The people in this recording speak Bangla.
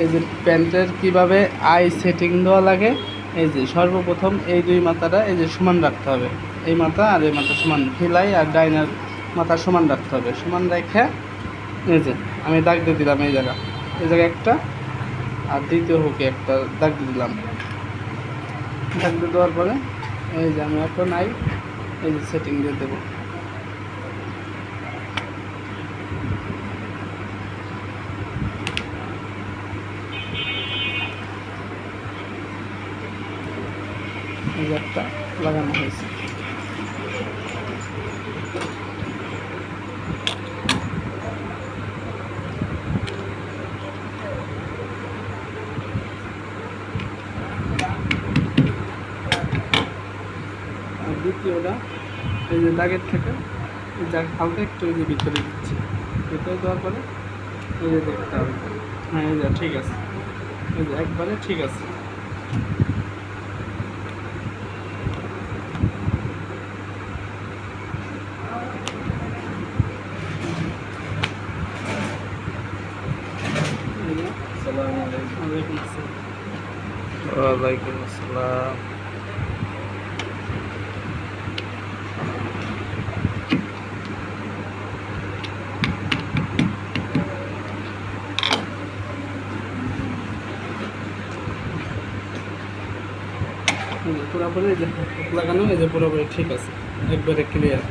এই যে প্যান্টের কিভাবে আই সেটিং দেওয়া লাগে, এই যে সর্বপ্রথম এই দুই মাথাটা এই যে সমান রাখতে হবে, এই মাথা আর এই মাথা সমান, ফিলাই আর ডাইনার মাথা সমান রাখতে হবে। সমান রেখে এই যে আমি দাগ দিয়ে দিলাম এই জায়গায় একটা, আর দ্বিতীয় হুকে একটা দাগ দিয়ে দিলাম। দাগ দিয়ে দেওয়ার পরে এই যে আমি এখন এই যে সেটিং দিয়ে দেবো। এই যে একটা লাগানো হয়েছে। আর দ্বিতীয়টা এই যে দাগের থেকে এই দাগ হালকা একটু এই যে ভিতরে দিচ্ছি, ভিতরে দেওয়ার পরে এই যে দেখতে হবে। হ্যাঁ এই যে ঠিক আছে, এই যে একবারে ঠিক আছে। ওয়ালাইকুম আসসালাম। ওয়ালাইকুম আসসালাম। পুরোপুরি এই যে লাগানো, এই যে পুরোপুরি ঠিক আছে, একবারে ক্লিয়ার।